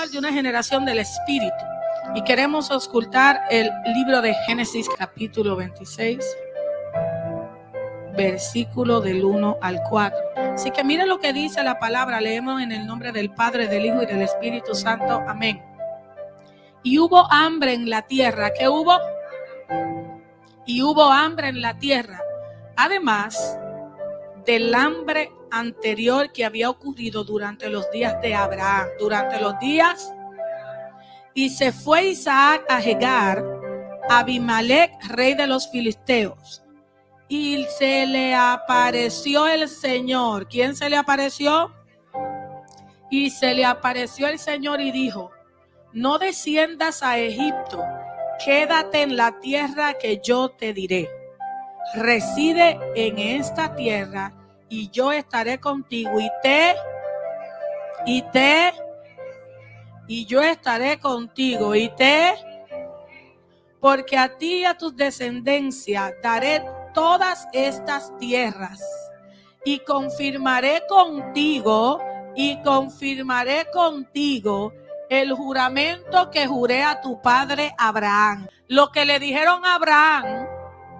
hablar de una generación del Espíritu. Y queremos auscultar el libro de Génesis capítulo 26, versículo del 1 al 4. Así que miren lo que dice la palabra. Leemos en el nombre del Padre, del Hijo y del Espíritu Santo. Amén. Y hubo hambre en la tierra. ¿Qué hubo? Y hubo hambre en la tierra. Además del hambre anterior que había ocurrido durante los días de Abraham. Durante los días. Y se fue Isaac a Gerar, a Abimelech, rey de los filisteos. Y se le apareció el Señor. ¿Quién se le apareció? Y se le apareció el Señor y dijo: no desciendas a Egipto, quédate en la tierra que yo te diré. Reside en esta tierra y yo estaré contigo y yo estaré contigo porque a ti y a tus descendencias daré todas estas tierras y confirmaré contigo el juramento que juré a tu padre Abraham. Lo que le dijeron a Abraham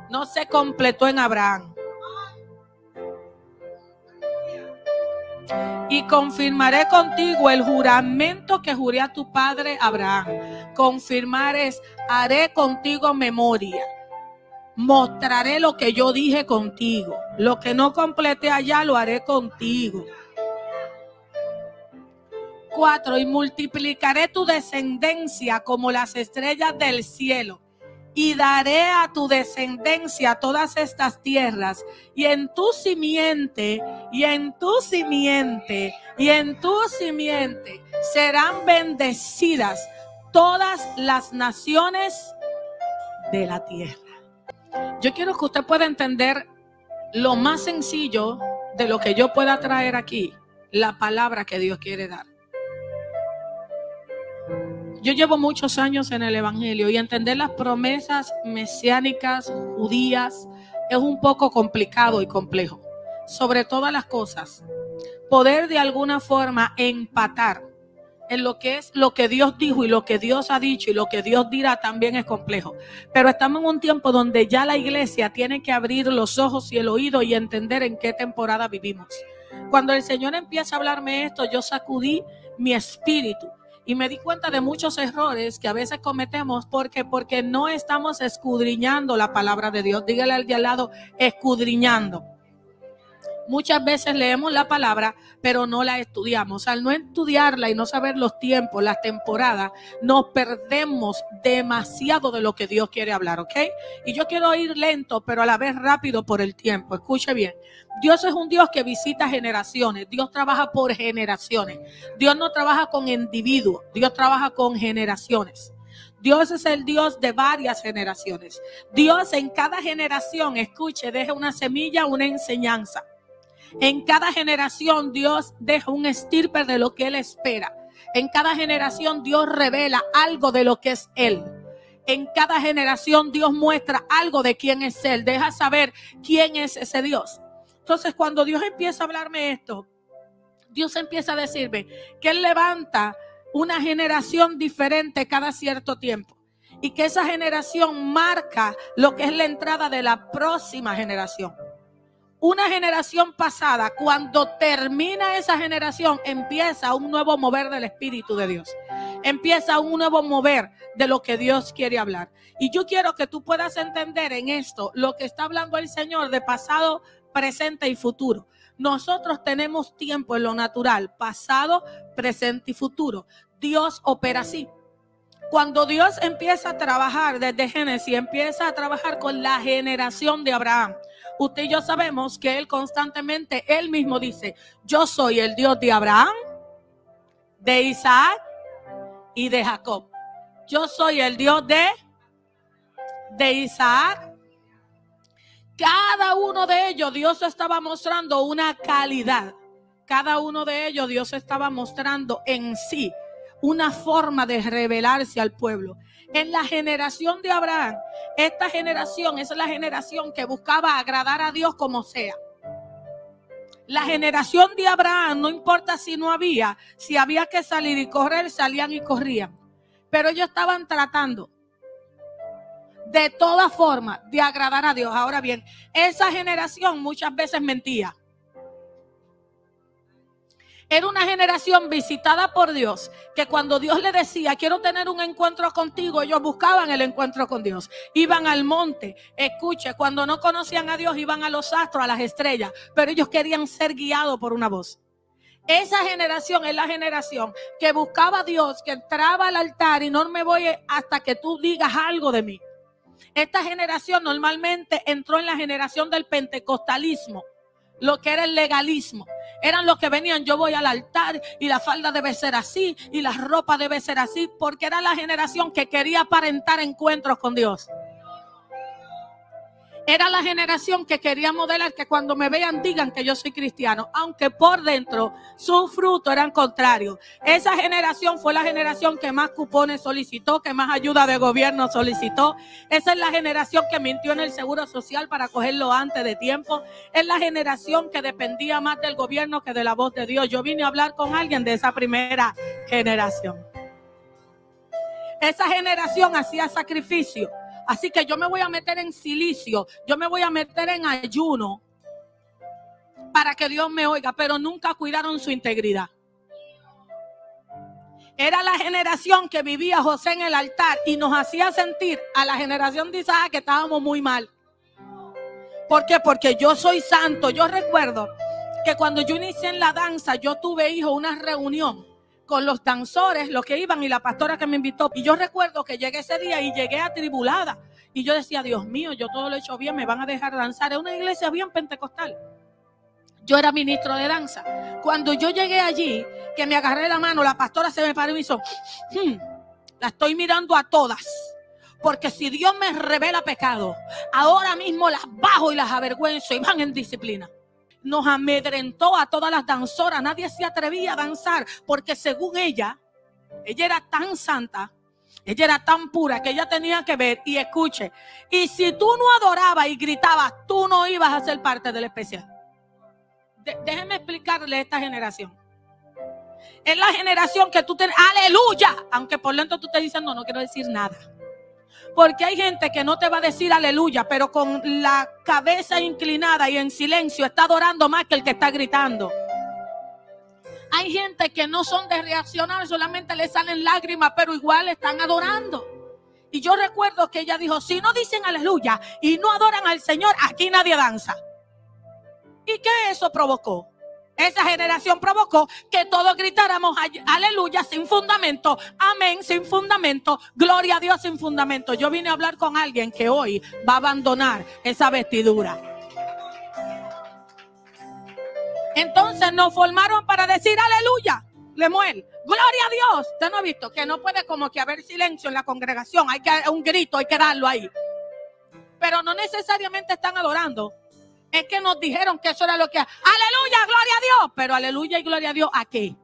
no se completó en Abraham. Y confirmaré contigo el juramento que juré a tu padre Abraham. Confirmar es: haré contigo memoria. Mostraré lo que yo dije contigo. Lo que no completé allá lo haré contigo. 4. Y multiplicaré tu descendencia como las estrellas del cielo. Y daré a tu descendencia todas estas tierras, y en tu simiente, serán bendecidas todas las naciones de la tierra. Yo quiero que usted pueda entender lo más sencillo de lo que yo pueda traer aquí, la palabra que Dios quiere dar. Yo llevo muchos años en el evangelio y entender las promesas mesiánicas judías es un poco complicado y complejo. Sobre todas las cosas, poder de alguna forma empatar en lo que es lo que Dios dijo y lo que Dios ha dicho y lo que Dios dirá también es complejo. Pero estamos en un tiempo donde ya la iglesia tiene que abrir los ojos y el oído y entender en qué temporada vivimos. Cuando el Señor empieza a hablarme esto, yo sacudí mi espíritu. Y me di cuenta de muchos errores que a veces cometemos porque no estamos escudriñando la palabra de Dios. Dígale al de al lado: escudriñando. Muchas veces leemos la palabra, pero no la estudiamos. Al no estudiarla y no saber los tiempos, las temporadas, nos perdemos demasiado de lo que Dios quiere hablar, ¿ok? Y yo quiero ir lento, pero a la vez rápido por el tiempo. Escuche bien. Dios es un Dios que visita generaciones. Dios trabaja por generaciones. Dios no trabaja con individuos. Dios trabaja con generaciones. Dios es el Dios de varias generaciones. Dios en cada generación, escuche, deja una semilla, una enseñanza. En cada generación Dios deja un estirpe de lo que Él espera. En cada generación Dios revela algo de lo que es Él. En cada generación Dios muestra algo de quién es Él. Deja saber quién es ese Dios. Entonces, cuando Dios empieza a hablarme esto, Dios empieza a decirme que Él levanta una generación diferente cada cierto tiempo. Y que esa generación marca lo que es la entrada de la próxima generación. Una generación pasada, cuando termina esa generación, empieza un nuevo mover del Espíritu de Dios. Empieza un nuevo mover de lo que Dios quiere hablar. Y yo quiero que tú puedas entender en esto lo que está hablando el Señor de pasado, presente y futuro. Nosotros tenemos tiempo en lo natural, pasado, presente y futuro. Dios opera así. Cuando Dios empieza a trabajar desde Génesis, empieza a trabajar con la generación de Abraham. Usted y yo sabemos que Él constantemente, Él mismo dice: yo soy el Dios de Abraham, de Isaac y de Jacob. Yo soy el Dios de Isaac. Cada uno de ellos Dios estaba mostrando una calidad. Cada uno de ellos Dios estaba mostrando en sí una forma de revelarse al pueblo. En la generación de Abraham, esta generación es la generación que buscaba agradar a Dios como sea. La generación de Abraham, no importa si no había, si había que salir y correr, salían y corrían. Pero ellos estaban tratando de toda forma de agradar a Dios. Ahora bien, esa generación muchas veces mentía. Era una generación visitada por Dios, que cuando Dios le decía, quiero tener un encuentro contigo, ellos buscaban el encuentro con Dios. Iban al monte, escuche, cuando no conocían a Dios, iban a los astros, a las estrellas, pero ellos querían ser guiados por una voz. Esa generación es la generación que buscaba a Dios, que entraba al altar y no me voy hasta que tú digas algo de mí. Esta generación normalmente entró en la generación del pentecostalismo, lo que era el legalismo. Eran los que venían, yo voy al altar y la falda debe ser así y la ropa debe ser así, porque era la generación que quería aparentar encuentros con Dios. Era la generación que quería modelar que cuando me vean digan que yo soy cristiano, aunque por dentro sus frutos eran contrarios. Esa generación fue la generación que más cupones solicitó, que más ayuda de gobierno solicitó. Esa es la generación que mintió en el seguro social para cogerlo antes de tiempo. Es la generación que dependía más del gobierno que de la voz de Dios. Yo vine a hablar con alguien de esa primera generación. Esa generación hacía sacrificio. Así que yo me voy a meter en silicio, yo me voy a meter en ayuno para que Dios me oiga, pero nunca cuidaron su integridad. Era la generación que vivía José en el altar y nos hacía sentir a la generación de Isaac que estábamos muy mal. ¿Por qué? Porque yo soy santo. Yo recuerdo que cuando yo inicié en la danza, yo tuve, una reunión con los danzores, los que iban y la pastora que me invitó. Y yo recuerdo que llegué ese día y llegué atribulada. Y yo decía, Dios mío, yo todo lo he hecho bien, me van a dejar danzar. Es una iglesia bien pentecostal. Yo era ministro de danza. Cuando yo llegué allí, que me agarré la mano, la pastora se me paró y me hizo, la estoy mirando a todas. Porque si Dios me revela pecado, ahora mismo las bajo y las avergüenzo y van en disciplina. Nos amedrentó a todas las danzoras. Nadie se atrevía a danzar porque según ella era tan santa, ella era tan pura que ella tenía que ver y escuche. Y si tú no adorabas y gritabas, tú no ibas a ser parte del especial. Déjeme explicarle a esta generación. Es la generación que tú tienes, aleluya, aunque por dentro tú te dices, no quiero decir nada. Porque hay gente que no te va a decir aleluya, pero con la cabeza inclinada y en silencio está adorando más que el que está gritando. Hay gente que no son de reaccionar, solamente le salen lágrimas, pero igual están adorando. Y yo recuerdo que ella dijo, si no dicen aleluya y no adoran al Señor, aquí nadie danza. ¿Y qué eso provocó? Esa generación provocó que todos gritáramos aleluya sin fundamento, amén sin fundamento, gloria a Dios sin fundamento. Yo vine a hablar con alguien que hoy va a abandonar esa vestidura. Entonces nos formaron para decir aleluya, Lemuel, gloria a Dios. Usted no ha visto que no puede como que haber silencio en la congregación, hay que un grito, hay que darlo ahí. Pero no necesariamente están adorando. Es que nos dijeron que eso era lo que... ¡Aleluya, gloria a Dios! Pero aleluya y gloria a Dios, ¿a qué?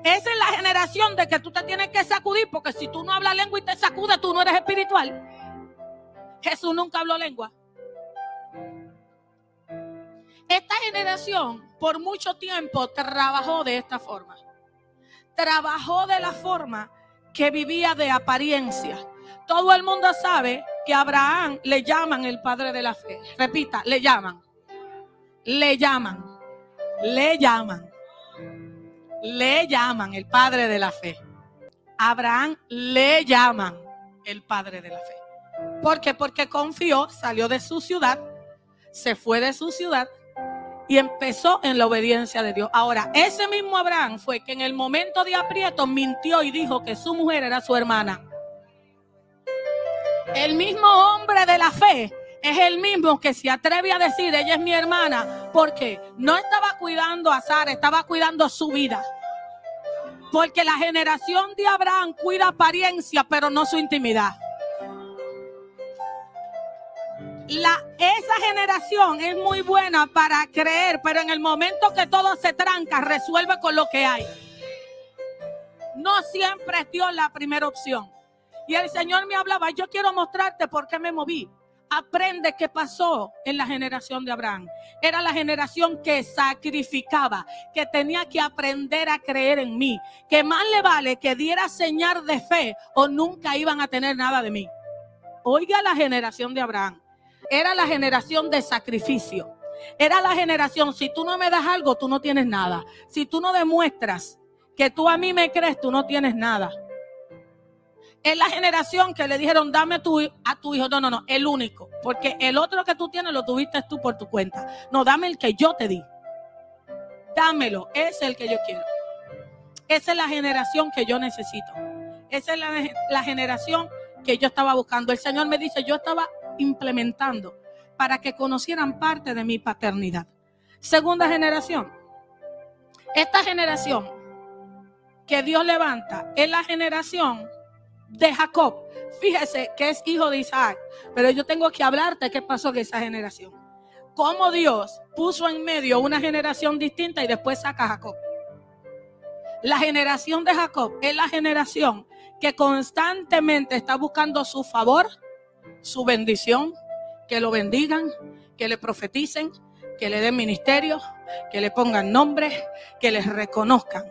Esa es la generación de que tú te tienes que sacudir, porque si tú no hablas lengua y te sacudes, tú no eres espiritual. Jesús nunca habló lengua. Esta generación por mucho tiempo trabajó de esta forma. Trabajó de la forma que vivía de apariencia. Todo el mundo sabe que a Abraham le llaman el padre de la fe. Repita, le llaman el padre de la fe. A Abraham le llaman el padre de la fe. ¿Por qué? Porque confió, salió de su ciudad, se fue de su ciudad y empezó en la obediencia de Dios. Ahora, ese mismo Abraham fue que en el momento de aprieto mintió y dijo que su mujer era su hermana. El mismo hombre de la fe es el mismo que se atreve a decir, ella es mi hermana, porque no estaba cuidando a Sara, estaba cuidando su vida. Porque la generación de Abraham cuida apariencia, pero no su intimidad. Esa generación es muy buena para creer, pero en el momento que todo se tranca, resuelve con lo que hay. No siempre es Dios la primera opción. Y el Señor me hablaba, yo quiero mostrarte por qué me moví. Aprende qué pasó en la generación de Abraham. Era la generación que sacrificaba, que tenía que aprender a creer en mí, que más le vale que diera señal de fe o nunca iban a tener nada de mí. Oiga la generación de Abraham. Era la generación de sacrificio. Era la generación, si tú no me das algo, tú no tienes nada. Si tú no demuestras que tú a mí me crees, tú no tienes nada. Es la generación que le dijeron, dame a tu hijo. No, el único. Porque el otro que tú tienes lo tuviste tú por tu cuenta. No, dame el que yo te di. Dámelo, ese es el que yo quiero. Esa es la generación que yo necesito. Esa es la generación que yo estaba buscando. El Señor me dice, yo estaba implementando para que conocieran parte de mi paternidad. Segunda generación. Esta generación que Dios levanta es la generación de Jacob. Fíjese que es hijo de Isaac, pero yo tengo que hablarte qué pasó con esa generación. Cómo Dios puso en medio una generación distinta y después saca a Jacob. La generación de Jacob es la generación que constantemente está buscando su favor, su bendición, que lo bendigan, que le profeticen, que le den ministerio, que le pongan nombre, que les reconozcan.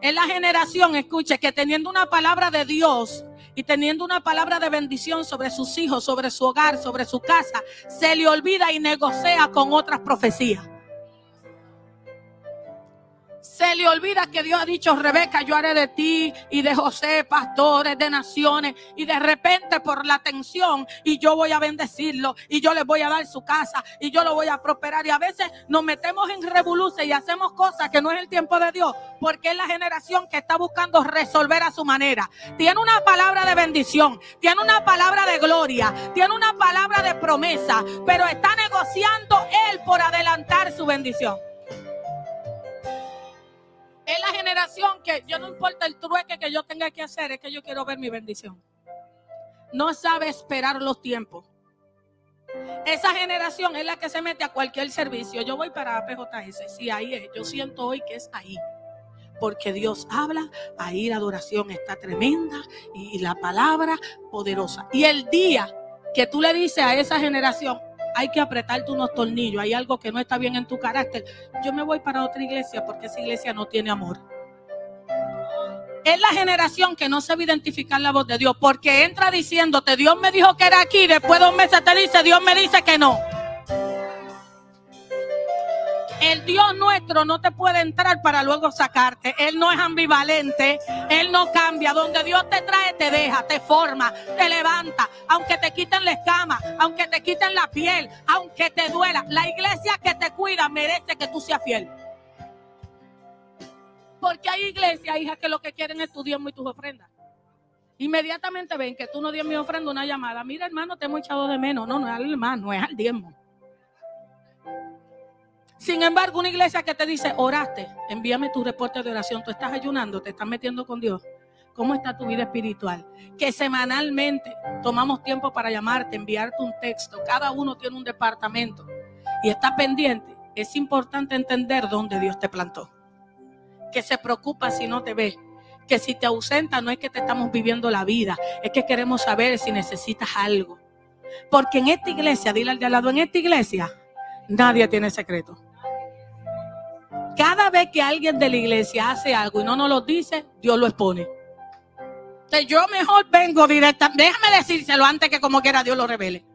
Es la generación, escuche, que teniendo una palabra de Dios y teniendo una palabra de bendición sobre sus hijos, sobre su hogar, sobre su casa, se le olvida y negocia con otras profecías. Se le olvida que Dios ha dicho, Rebeca, yo haré de ti y de José pastores de naciones, y de repente por la tensión y yo voy a bendecirlo y yo les voy a dar su casa y yo lo voy a prosperar. Y a veces nos metemos en revoluciones y hacemos cosas que no es el tiempo de Dios, porque es la generación que está buscando resolver a su manera. Tiene una palabra de bendición, tiene una palabra de gloria, tiene una palabra de promesa, pero está negociando él por adelantar su bendición. Es la generación que yo no importa el trueque que yo tenga que hacer, es que yo quiero ver mi bendición. No sabe esperar los tiempos. Esa generación es la que se mete a cualquier servicio. Yo voy para PJS, sí, ahí es. Yo siento hoy que es ahí. Porque Dios habla, ahí la adoración está tremenda y la palabra poderosa. Y el día que tú le dices a esa generación, hay que apretarte unos tornillos, hay algo que no está bien en tu carácter, yo me voy para otra iglesia porque esa iglesia no tiene amor. Es la generación que no sabe identificar la voz de Dios, porque entra diciéndote, Dios me dijo que era aquí, después de 2 meses te dice, Dios me dice que no. El Dios nuestro no te puede entrar para luego sacarte. Él no es ambivalente, Él no cambia. Donde Dios te trae, te deja, te forma, te levanta. Aunque te quiten la escama, aunque te quiten la piel, aunque te duela. La iglesia que te cuida merece que tú seas fiel. Porque hay iglesias, hijas, que lo que quieren es tu diezmo y tus ofrendas. Inmediatamente ven que tú no dieras mi ofrenda, una llamada. Mira, hermano, te hemos echado de menos. No, no es al hermano, es al diezmo. Sin embargo, una iglesia que te dice, oraste, envíame tu reporte de oración, tú estás ayunando, te estás metiendo con Dios. ¿Cómo está tu vida espiritual? Que semanalmente tomamos tiempo para llamarte, enviarte un texto. Cada uno tiene un departamento y está pendiente. Es importante entender dónde Dios te plantó. Que se preocupa si no te ve. Que si te ausenta no es que te estamos viviendo la vida, es que queremos saber si necesitas algo. Porque en esta iglesia, dile al de al lado, en esta iglesia nadie tiene secreto. Cada vez que alguien de la iglesia hace algo y no nos lo dice, Dios lo expone. Entonces yo mejor vengo directa, déjame decírselo antes que como quiera Dios lo revele.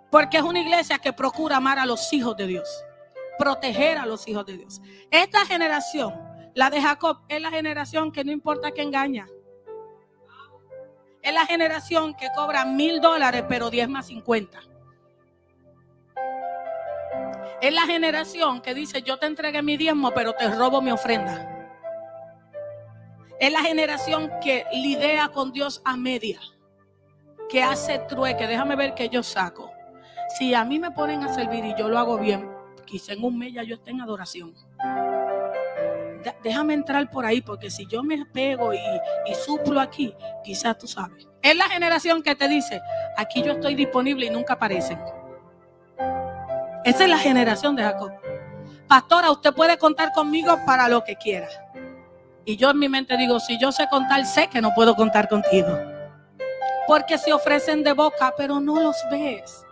Porque es una iglesia que procura amar a los hijos de Dios, proteger a los hijos de Dios. Esta generación, la de Jacob, es la generación que no importa que engaña. Es la generación que cobra $1,000, pero 10 más 50. Es la generación que dice, yo te entregué mi diezmo, pero te robo mi ofrenda. Es la generación que lidia con Dios a media, que hace trueque. Déjame ver qué yo saco. Si a mí me ponen a servir y yo lo hago bien, quizá en un mes ya yo esté en adoración. Déjame entrar por ahí, porque si yo me pego y suplo aquí, quizás tú sabes. Es la generación que te dice, aquí yo estoy disponible y nunca aparecen. Esa es la generación de Jacob. Pastora, usted puede contar conmigo para lo que quiera. Y yo en mi mente digo, si yo sé contar, sé que no puedo contar contigo. porque se ofrecen de boca, pero no los ves.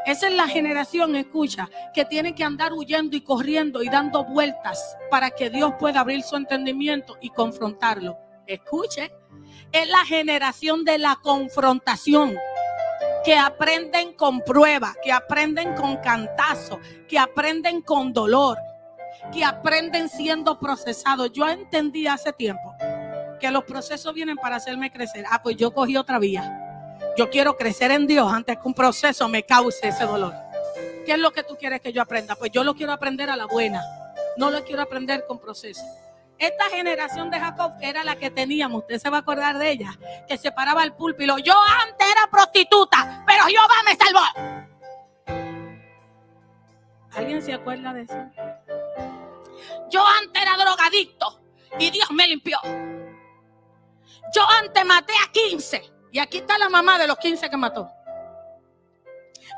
Esa es la generación, escucha, que tiene que andar huyendo y corriendo y dando vueltas para que Dios pueda abrir su entendimiento y confrontarlo. Escuche, es la generación de la confrontación, que aprenden con prueba, que aprenden con cantazo, que aprenden con dolor, que aprenden siendo procesados. Yo entendí hace tiempo que los procesos vienen para hacerme crecer. Pues yo cogí otra vía. Yo quiero crecer en Dios antes que un proceso me cause ese dolor. ¿Qué es lo que tú quieres que yo aprenda? Pues yo lo quiero aprender a la buena. No lo quiero aprender con proceso. Esta generación de Jacob era la que teníamos. Usted se va a acordar de ella. Que se paraba al púlpito. Yo antes era prostituta, pero Jehová me salvó. ¿Alguien se acuerda de eso? Yo antes era drogadicto y Dios me limpió. Yo antes maté a 15. Y aquí está la mamá de los 15 que mató.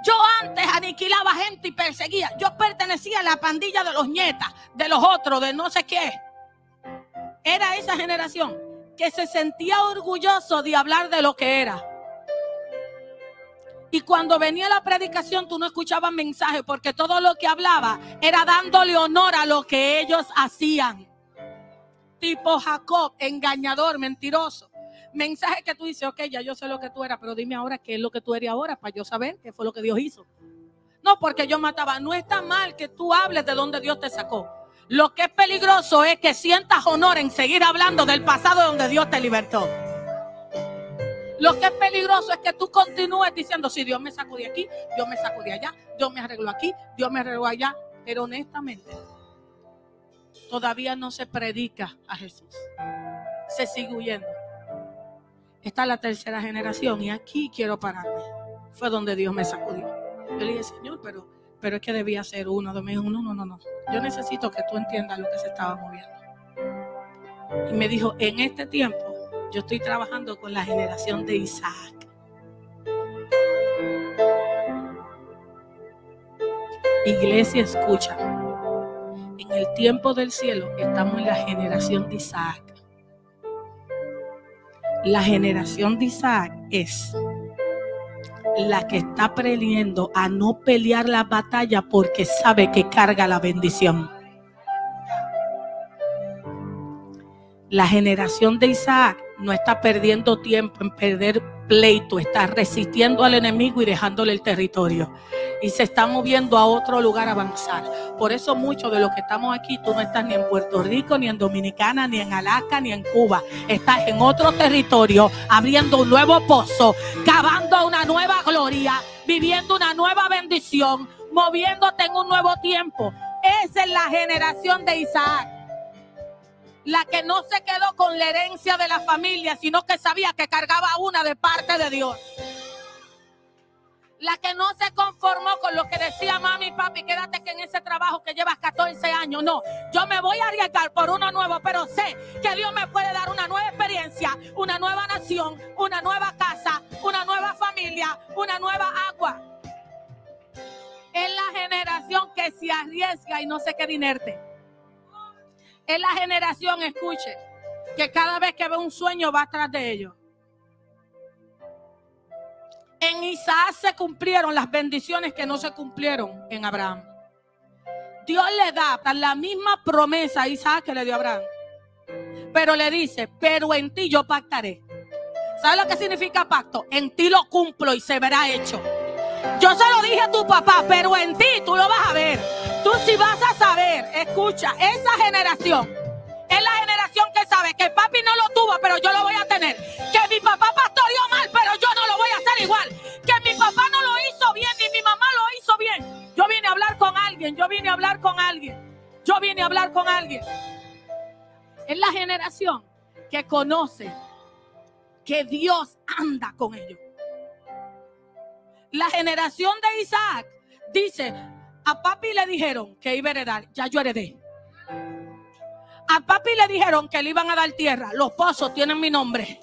Yo antes aniquilaba gente y perseguía. Yo pertenecía a la pandilla de los nietas, de los otros, de no sé qué. Era esa generación que se sentía orgulloso de hablar de lo que era. Y cuando venía la predicación, tú no escuchabas mensaje, porque todo lo que hablaba era dándole honor a lo que ellos hacían. Tipo Jacob, engañador, mentiroso. Mensaje que tú dices, ok, ya yo sé lo que tú eras, pero dime ahora qué es lo que tú eres ahora para yo saber qué fue lo que Dios hizo. No porque yo mataba. No está mal que tú hables de dónde Dios te sacó. Lo que es peligroso es que sientas honor en seguir hablando del pasado donde Dios te libertó. Lo que es peligroso es que tú continúes diciendo, si Dios me sacó de aquí, Dios me sacó de allá, Dios me arregló aquí, Dios me arregló allá. Pero honestamente, todavía no se predica a Jesús. Se sigue huyendo. Esta es la tercera generación y aquí quiero pararme. Fue donde Dios me sacudió. Yo le dije, Señor, pero es que debía ser uno. Me dijo, no. Yo necesito que tú entiendas lo que se estaba moviendo. Y me dijo, en este tiempo yo estoy trabajando con la generación de Isaac. Iglesia, escucha. En el tiempo del cielo estamos en la generación de Isaac. La generación de Isaac es la que está aprendiendo a no pelear la batalla porque sabe que carga la bendición. La generación de Isaac no está perdiendo tiempo en perder pleito, está resistiendo al enemigo y dejándole el territorio. Y se está moviendo a otro lugar a avanzar. Por eso muchos de los que estamos aquí, tú no estás ni en Puerto Rico, ni en Dominicana, ni en Alaska, ni en Cuba. Estás en otro territorio, abriendo un nuevo pozo, cavando una nueva gloria, viviendo una nueva bendición, moviéndote en un nuevo tiempo. Esa es la generación de Isaac. La que no se quedó con la herencia de la familia, sino que sabía que cargaba una de parte de Dios. La que no se conformó con lo que decía mami y papi, quédate que en ese trabajo que llevas 14 años. No, yo me voy a arriesgar por uno nuevo, pero sé que Dios me puede dar una nueva experiencia, una nueva nación, una nueva casa, una nueva familia, una nueva agua. Es la generación que se arriesga y no se queda inerte. Es la generación, escuche, que cada vez que ve un sueño va atrás de ellos. En Isaac se cumplieron las bendiciones que no se cumplieron en Abraham. Dios le da la misma promesa a Isaac que le dio a Abraham. Pero le dice, pero en ti yo pactaré. ¿Sabes lo que significa pacto? En ti lo cumplo y se verá hecho. Yo se lo dije a tu papá, pero en ti tú lo vas a ver. Tú sí vas a saber. Escucha, esa generación es la generación que sabe que papi no lo tuvo, pero yo lo voy a tener. Que mi papá pastoreó mal, pero yo no lo voy a hacer igual. Que mi papá no lo hizo bien, ni mi mamá lo hizo bien. Yo vine a hablar con alguien, Es la generación que conoce que Dios anda con ellos. La generación de Isaac dice, a papi le dijeron que iba a heredar, ya yo heredé. A papi le dijeron que le iban a dar tierra, los pozos tienen mi nombre.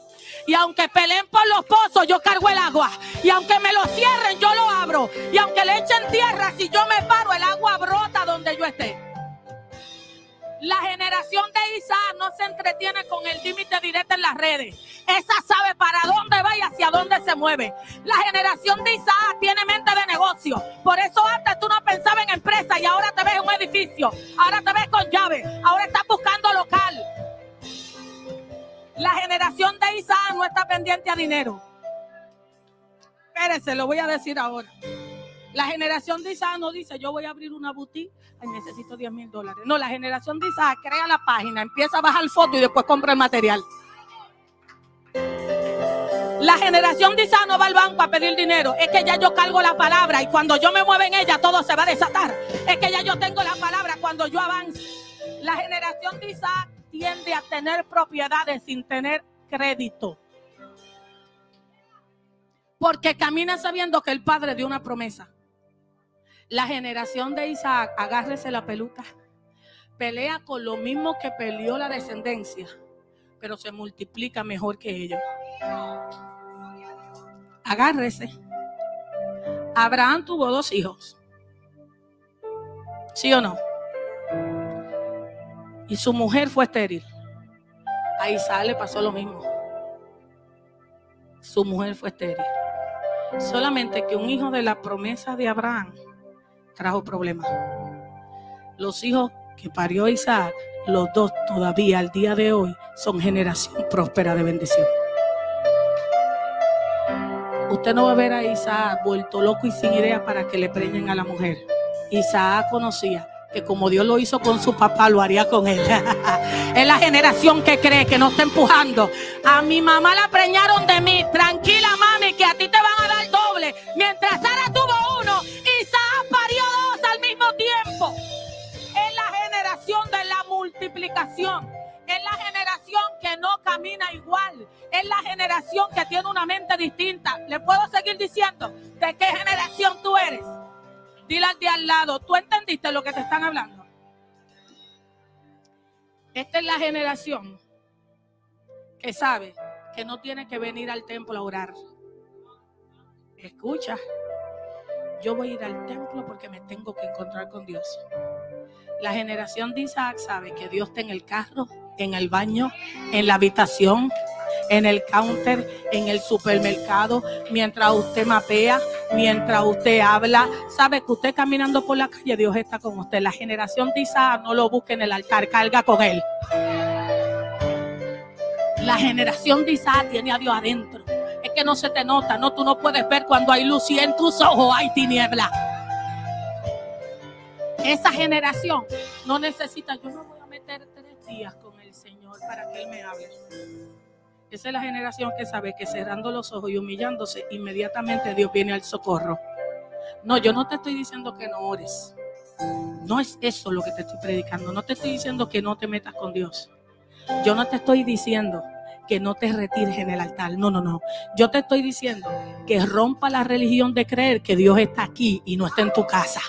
Y aunque peleen por los pozos, yo cargo el agua. Y aunque me lo cierren, yo lo abro. Y aunque le echen tierra, si yo me paro, el agua brota donde yo esté. La generación de Isaac no se entretiene con el límite directo en las redes. Esa sabe para dónde va y hacia dónde se mueve. La generación de Isaac tiene mente de negocio. Por eso antes tú no pensabas en empresa y ahora te ves en un edificio. Ahora te ves con llave. Ahora estás buscando local. La generación de Isaac no está pendiente a dinero. Espérese, lo voy a decir ahora. La generación de Isaac no dice, yo voy a abrir una boutique, ay, necesito $10,000. No, la generación de Isaac crea la página, empieza a bajar fotos y después compra el material. La generación de Isaac no va al banco a pedir dinero. Es que ya yo cargo la palabra y cuando yo me mueva en ella todo se va a desatar. Es que ya yo tengo la palabra cuando yo avance. La generación de Isaac tiende a tener propiedades sin tener crédito. Porque camina sabiendo que el padre dio una promesa. La generación de Isaac, agárrese la peluca, pelea con lo mismo que peleó la descendencia, pero se multiplica mejor que ellos. Agárrese. Abraham tuvo 2 hijos. ¿Sí o no? Y su mujer fue estéril. A Isaac le pasó lo mismo. Su mujer fue estéril. Solamente que un hijo de la promesa de Abraham trajo problemas. Los hijos que parió Isaac, los 2 todavía al día de hoy son generación próspera de bendición. Usted no va a ver a Isaac vuelto loco y sin idea para que le preñen a la mujer. Isaac conocía que como Dios lo hizo con su papá, lo haría con él. Es la generación que cree, que no está empujando. A mi mamá la preñaron de mí. Tranquila, mami, que a ti te van a dar doble. Mientras Sara tuvo 1, Isaac parió 2 al mismo tiempo. Es la generación de la multiplicación. Es la generación que no camina igual. Es la generación que tiene una mente distinta. ¿Le puedo seguir diciendo de qué generación tú eres? Dile al de al lado, ¿tú entendiste lo que te están hablando? Esta es la generación que sabe que no tiene que venir al templo a orar. Escucha, yo voy a ir al templo porque me tengo que encontrar con Dios. La generación de Isaac sabe que Dios está en el carro, en el baño, en la habitación, en el counter, en el supermercado, mientras usted mapea, mientras usted habla. Sabe que usted caminando por la calle, Dios está con usted. La generación de Isaac no lo busque en el altar, carga con él. La generación de Isaac tiene a Dios adentro. Es que no se te nota, no, tú no puedes ver cuando hay luz y en tus ojos hay tiniebla. Esa generación no necesita, yo no voy a meter 3 días con el Señor para que Él me hable. Esa es la generación que sabe que cerrando los ojos y humillándose, inmediatamente Dios viene al socorro. No, yo no te estoy diciendo que no ores. No es eso lo que te estoy predicando. No te estoy diciendo que no te metas con Dios. Yo no te estoy diciendo que no te retires en el altar. No, no, no. Yo te estoy diciendo que rompa la religión de creer que Dios está aquí y no está en tu casa.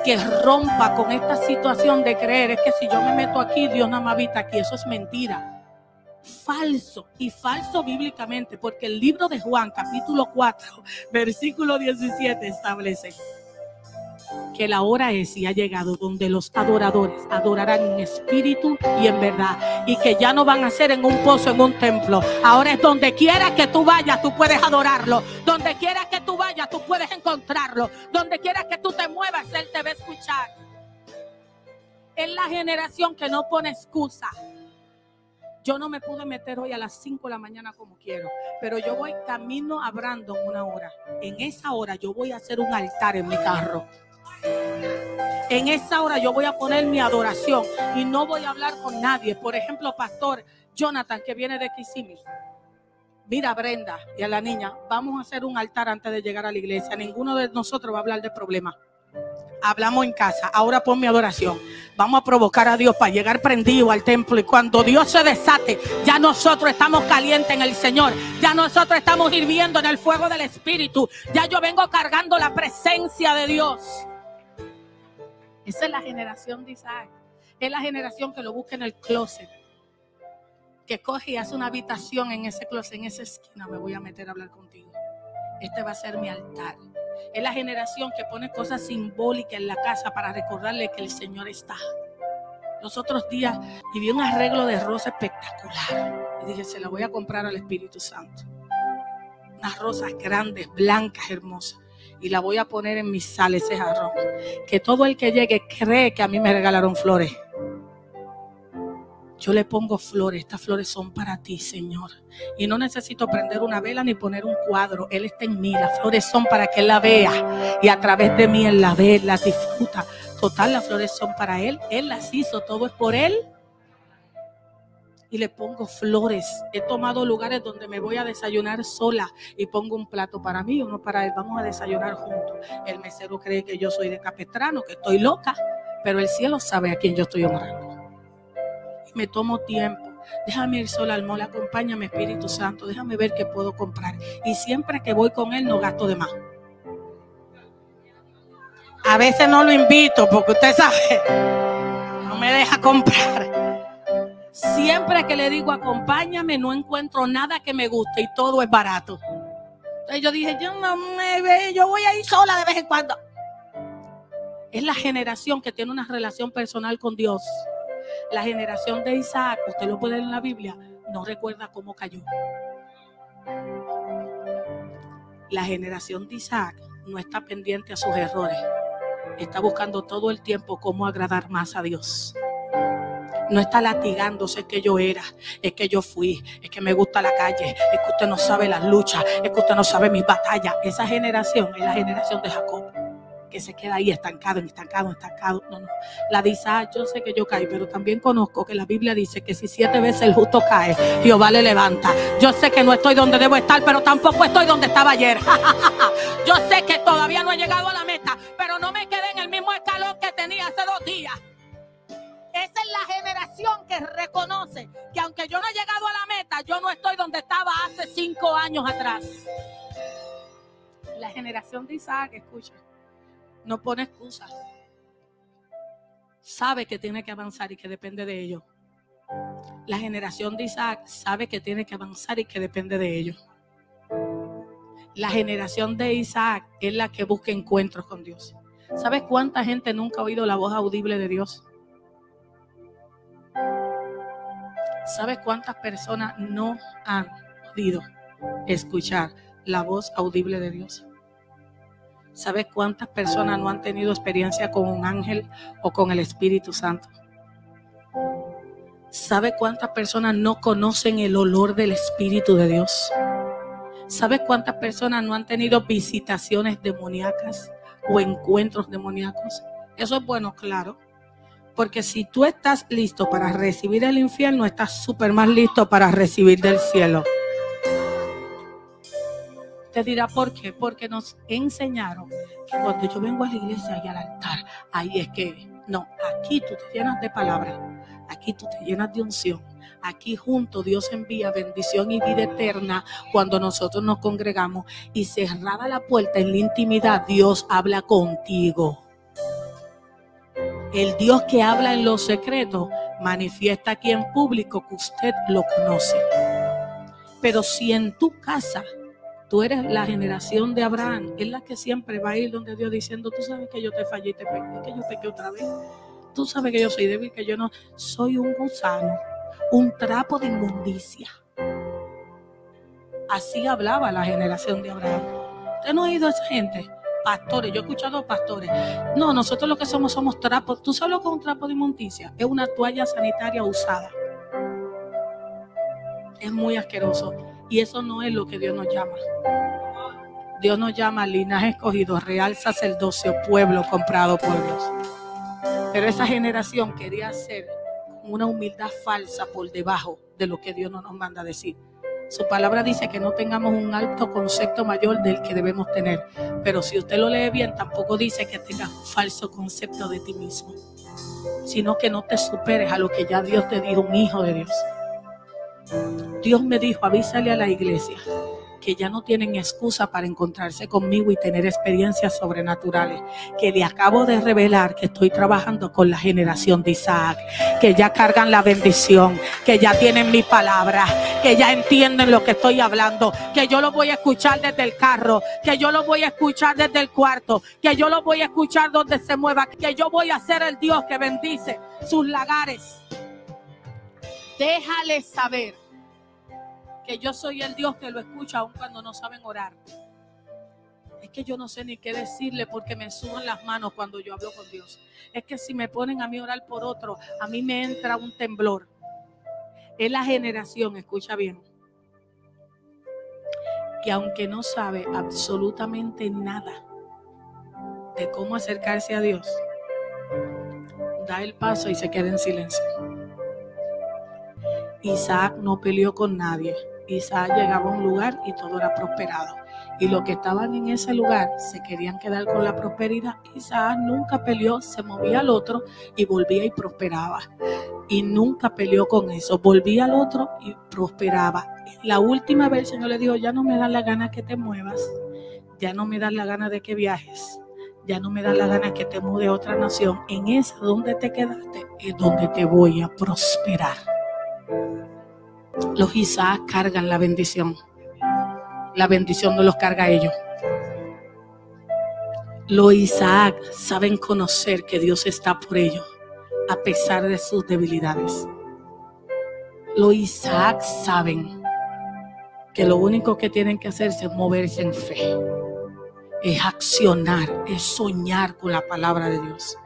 Que rompa con esta situación de creer, es que si yo me meto aquí, Dios nada más habita aquí. Eso es mentira. Falso, y falso bíblicamente, porque el libro de Juan, capítulo 4, versículo 17, establece que la hora es y ha llegado donde los adoradores adorarán en espíritu y en verdad, y que ya no van a ser en un pozo, en un templo. Ahora es donde quiera que tú vayas, tú puedes adorarlo. Donde quiera que tú vayas, tú puedes encontrarlo. Donde quiera que tú te muevas, Él te va a escuchar. Es la generación que no pone excusa. Yo no me pude meter hoy a las 5 de la mañana como quiero, pero yo voy camino a Brandon 1 hora. En esa hora yo voy a hacer un altar en mi carro. En esa hora yo voy a poner mi adoración y no voy a hablar con nadie. Por ejemplo, pastor Jonathan, que viene de Kissimmee. Mira a Brenda y a la niña, vamos a hacer un altar antes de llegar a la iglesia. Ninguno de nosotros va a hablar de problemas. Hablamos en casa, ahora pon mi adoración. Vamos a provocar a Dios para llegar prendido al templo. Y cuando Dios se desate, ya nosotros estamos calientes en el Señor. Ya nosotros estamos hirviendo en el fuego del Espíritu. Ya yo vengo cargando la presencia de Dios. Esa es la generación de Isaac. Es la generación que lo busca en el closet. Que coge y hace una habitación en ese closet, en esa esquina. Me voy a meter a hablar contigo. Este va a ser mi altar. Es la generación que pone cosas simbólicas en la casa para recordarle que el Señor está. Los otros días vi un arreglo de rosa espectacular. Y dije, se la voy a comprar al Espíritu Santo. Unas rosas grandes, blancas, hermosas. Y la voy a poner en mi sala, ese jarrón. Que todo el que llegue cree que a mí me regalaron flores. Yo le pongo flores. Estas flores son para ti, Señor. Y no necesito prender una vela ni poner un cuadro. Él está en mí. Las flores son para que Él la vea. Y a través de mí Él la ve, las disfruta. Total, las flores son para Él. Él las hizo. Todo es por Él. Y le pongo flores. He tomado lugares donde me voy a desayunar sola y pongo un plato para mí y uno para él. Vamos a desayunar juntos. El mesero cree que yo soy de Capestrano, que estoy loca, pero el cielo sabe a quién yo estoy honrando. Y me tomo tiempo. Déjame ir sola al mall, acompáñame, Espíritu Santo. Déjame ver qué puedo comprar. Y siempre que voy con él no gasto de más. A veces no lo invito porque usted sabe, no me deja comprar. Siempre que le digo acompáñame, no encuentro nada que me guste y todo es barato. Entonces yo dije, yo voy a ir sola de vez en cuando. Es la generación que tiene una relación personal con Dios. La generación de Isaac, usted lo puede leer en la Biblia, no recuerda cómo cayó. La generación de Isaac no está pendiente a sus errores. Está buscando todo el tiempo cómo agradar más a Dios. No está latigándose, es que yo era, es que yo fui, es que me gusta la calle, es que usted no sabe las luchas, es que usted no sabe mis batallas. Esa generación es la generación de Jacob, que se queda ahí estancado. No. La de Isaac, yo sé que yo caí, pero también conozco que la Biblia dice que si 7 veces el justo cae, Jehová le levanta. Yo sé que no estoy donde debo estar, pero tampoco estoy donde estaba ayer. Yo sé que todavía no he llegado a la meta, pero no me quedé en el mismo escalón que tenía hace 2 días. Esa es la generación que reconoce que aunque yo no he llegado a la meta, yo no estoy donde estaba hace 5 años atrás. La generación de Isaac, escucha, no pone excusas. Sabe que tiene que avanzar y que depende de ello. La generación de Isaac sabe que tiene que avanzar y que depende de ello. La generación de Isaac es la que busca encuentros con Dios. ¿Sabes cuánta gente nunca ha oído la voz audible de Dios? ¿Sabes cuántas personas no han podido escuchar la voz audible de Dios? ¿Sabes cuántas personas no han tenido experiencia con un ángel o con el Espíritu Santo? ¿Sabes cuántas personas no conocen el olor del Espíritu de Dios? ¿Sabes cuántas personas no han tenido visitaciones demoníacas o encuentros demoníacos? Eso es bueno, claro. Porque si tú estás listo para recibir el infierno, estás súper más listo para recibir del cielo. Te dirá por qué. Porque nos enseñaron que cuando yo vengo a la iglesia y al altar, ahí es que, no, aquí tú te llenas de palabra, aquí tú te llenas de unción. Aquí junto Dios envía bendición y vida eterna cuando nosotros nos congregamos y cerrada la puerta en la intimidad, Dios habla contigo. El Dios que habla en los secretos manifiesta aquí en público que usted lo conoce. Pero si en tu casa tú eres la generación de Abraham, es la que siempre va a ir donde Dios diciendo, tú sabes que yo te fallé y te pequé, que yo pequé otra vez. Tú sabes que yo soy débil, que yo no soy un gusano, un trapo de inmundicia. Así hablaba la generación de Abraham. ¿Usted no ha oído a esa gente? Pastores, yo he escuchado pastores. No, nosotros lo que somos trapos. ¿Tú sabes lo que es un trapo de inmundicia? Es una toalla sanitaria usada. Es muy asqueroso. Y eso no es lo que Dios nos llama. Dios nos llama linaje escogido, real sacerdocio, pueblo comprado por Dios. Pero esa generación quería hacer una humildad falsa por debajo de lo que Dios no nos manda a decir. Su palabra dice que no tengamos un alto concepto mayor del que debemos tener. Pero si usted lo lee bien, tampoco dice que tengas un falso concepto de ti mismo, sino que no te superes a lo que ya Dios te dijo, un hijo de Dios. Dios me dijo, avísale a la iglesia que ya no tienen excusa para encontrarse conmigo y tener experiencias sobrenaturales, que le acabo de revelar que estoy trabajando con la generación de Isaac, que ya cargan la bendición, que ya tienen mi palabra, que ya entienden lo que estoy hablando, que yo lo voy a escuchar desde el carro, que yo lo voy a escuchar desde el cuarto, que yo lo voy a escuchar donde se mueva, que yo voy a ser el Dios que bendice sus lagares. Déjales saber que yo soy el Dios que lo escucha aun cuando no saben orar. Es que yo no sé ni qué decirle porque me sudan las manos cuando yo hablo con Dios. Es que si me ponen a mí a orar por otro, a mí me entra un temblor. Es la generación, escucha bien, que aunque no sabe absolutamente nada de cómo acercarse a Dios, da el paso y se queda en silencio. Isaac no peleó con nadie. Isaac llegaba a un lugar y todo era prosperado. Y los que estaban en ese lugar se querían quedar con la prosperidad. Isaac nunca peleó, se movía al otro y volvía y prosperaba. Y nunca peleó con eso, volvía al otro y prosperaba. La última vez el Señor le dijo, ya no me da la gana que te muevas, ya no me da la gana de que viajes, ya no me da la gana que te mude a otra nación. En esa donde te quedaste es donde te voy a prosperar. Los Isaac cargan la bendición. La bendición no los carga a ellos. Los Isaac saben conocer que Dios está por ellos a pesar de sus debilidades. Los Isaac saben que lo único que tienen que hacerse es moverse en fe. Es accionar, es soñar con la palabra de Dios.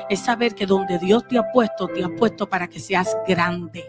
Es saber que donde Dios te ha puesto para que seas grande.